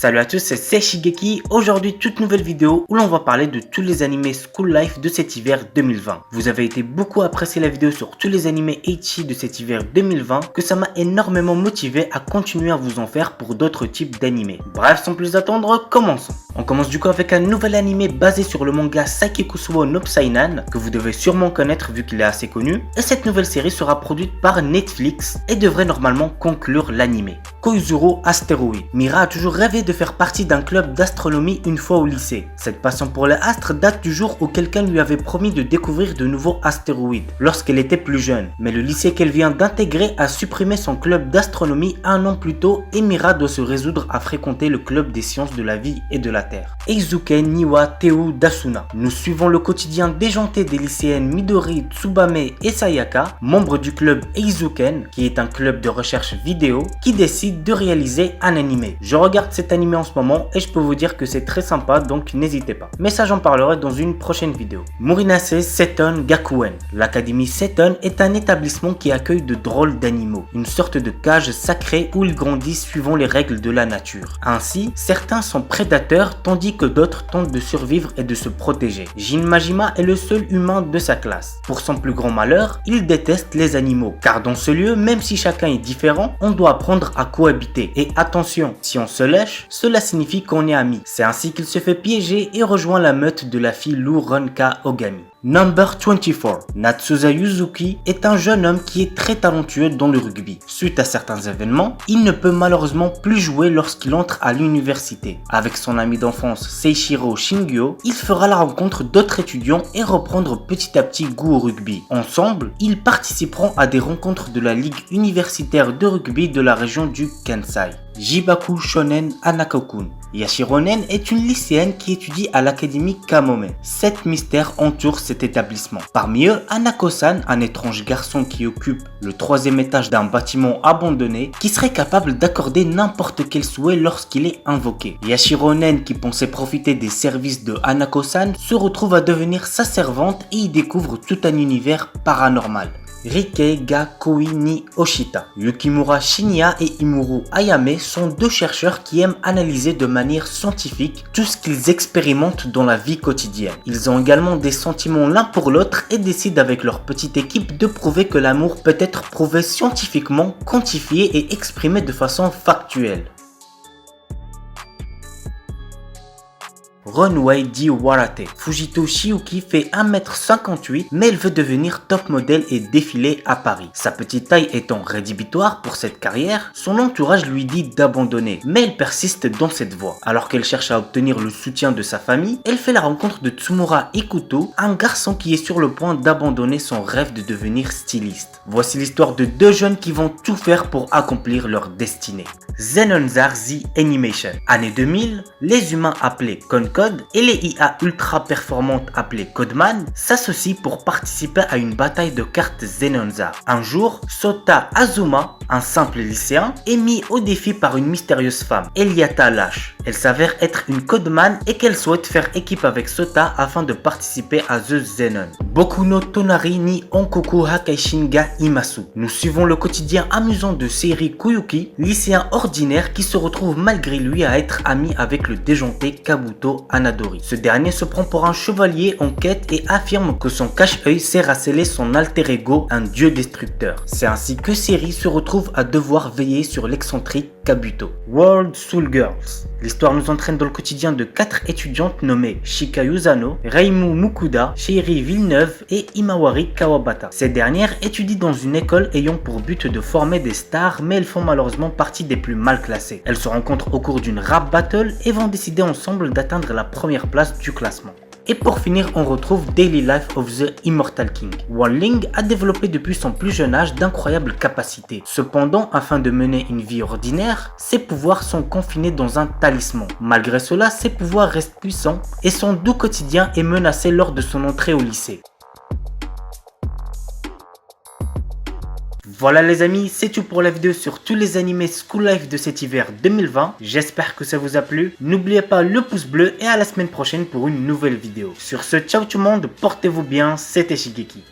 Salut à tous, c'est Shigeki. Aujourd'hui, toute nouvelle vidéo où l'on va parler de tous les animés School Life de cet hiver 2020. Vous avez été beaucoup apprécié la vidéo sur tous les animés Ecchi de cet hiver 2020 que ça m'a énormément motivé à continuer à vous en faire pour d'autres types d'animés. Bref, sans plus attendre, commençons. On commence du coup avec un nouvel animé basé sur le manga Saikikusuo no Psainan que vous devez sûrement connaître vu qu'il est assez connu. Et cette nouvelle série sera produite par Netflix et devrait normalement conclure l'animé. Koizuru Astéroïde. Mira a toujours rêvé de faire partie d'un club d'astronomie une fois au lycée. Cette passion pour les astres date du jour où quelqu'un lui avait promis de découvrir de nouveaux astéroïdes lorsqu'elle était plus jeune. Mais le lycée qu'elle vient d'intégrer a supprimé son club d'astronomie un an plus tôt et Mira doit se résoudre à fréquenter le club des sciences de la vie et de la Terre. Eizuken Niwa Teu Dasuna. Nous suivons le quotidien déjanté des lycéennes Midori, Tsubame et Sayaka, membres du club Eizuken, qui est un club de recherche vidéo, qui décide de réaliser un animé. Je regarde cet animé en ce moment et je peux vous dire que c'est très sympa, donc n'hésitez pas. Mais ça, j'en parlerai dans une prochaine vidéo. Murinase Seton Gakuen. L'académie Seton est un établissement qui accueille de drôles d'animaux, une sorte de cage sacrée où ils grandissent suivant les règles de la nature. Ainsi, certains sont prédateurs tandis que d'autres tentent de survivre et de se protéger. Jin Majima est le seul humain de sa classe. Pour son plus grand malheur, il déteste les animaux, car dans ce lieu, même si chacun est différent, on doit apprendre à cohabiter. Et attention, si on se lèche, cela signifie qu'on est amis. C'est ainsi qu'il se fait piéger et rejoint la meute de la fille Lou Ronka Ogami. Number 24. Natsuza Yuzuki est un jeune homme qui est très talentueux dans le rugby. Suite à certains événements, il ne peut malheureusement plus jouer lorsqu'il entre à l'université. Avec son ami d'enfance Seishiro Shingyo, il fera la rencontre d'autres étudiants et reprendre petit à petit goût au rugby. Ensemble, ils participeront à des rencontres de la Ligue universitaire de rugby de la région du Kansai. Jibaku Shonen Hanako-kun. Yashironen est une lycéenne qui étudie à l'académie Kamome. 7 mystères entourent cet établissement. Parmi eux, Hanako-san, un étrange garçon qui occupe le 3e étage d'un bâtiment abandonné, qui serait capable d'accorder n'importe quel souhait lorsqu'il est invoqué. Yashironen, qui pensait profiter des services de Hanako-san, se retrouve à devenir sa servante et y découvre tout un univers paranormal. Rikei ga Koi ni Oshita. Yukimura Shinya et Imuru Ayame sont deux chercheurs qui aiment analyser de manière scientifique tout ce qu'ils expérimentent dans la vie quotidienne. Ils ont également des sentiments l'un pour l'autre et décident avec leur petite équipe de prouver que l'amour peut être prouvé scientifiquement, quantifié et exprimé de façon factuelle. Runway di Warate. Fujito Shiuki fait 1m58 mais elle veut devenir top modèle et défiler à Paris. Sa petite taille étant rédhibitoire pour cette carrière, son entourage lui dit d'abandonner, mais elle persiste dans cette voie. Alors qu'elle cherche à obtenir le soutien de sa famille, elle fait la rencontre de Tsumura Ikuto, un garçon qui est sur le point d'abandonner son rêve de devenir styliste. Voici l'histoire de deux jeunes qui vont tout faire pour accomplir leur destinée. Zenonzar Z Animation. Année 2000, les humains appelés Concode et les IA ultra performantes appelées Codeman s'associent pour participer à une bataille de cartes Zenonzar. Un jour, Sota Azuma, un simple lycéen, est mis au défi par une mystérieuse femme, Eliata Lash. Elle s'avère être une Codeman et qu'elle souhaite faire équipe avec Sota afin de participer à The Zenon. Boku no Tonari ni Onkoku Hakaishin ga Imasu. Nous suivons le quotidien amusant de Seiri Kuyuki, lycéen ordinaire qui se retrouve malgré lui à être ami avec le déjanté Kabuto Anadori. Ce dernier se prend pour un chevalier en quête et affirme que son cache-œil sert à sceller son alter ego, un dieu destructeur. C'est ainsi que Seiri se retrouve à devoir veiller sur l'excentrique Kabuto. World Soul Girls. L'histoire nous entraîne dans le quotidien de 4 étudiantes nommées Shika Yuzano, Reimu Mukuda, Shieri Villeneuve et Imawari Kawabata. Ces dernières étudient dans une école ayant pour but de former des stars, mais elles font malheureusement partie des plus mal classées. Elles se rencontrent au cours d'une rap battle et vont décider ensemble d'atteindre la première place du classement. Et pour finir, on retrouve Daily Life of the Immortal King. Wanling a développé depuis son plus jeune âge d'incroyables capacités. Cependant, afin de mener une vie ordinaire, ses pouvoirs sont confinés dans un talisman. Malgré cela, ses pouvoirs restent puissants et son doux quotidien est menacé lors de son entrée au lycée. Voilà les amis, c'est tout pour la vidéo sur tous les animés School Life de cet hiver 2020. J'espère que ça vous a plu. N'oubliez pas le pouce bleu et à la semaine prochaine pour une nouvelle vidéo. Sur ce, ciao tout le monde, portez-vous bien, c'était Shigeki.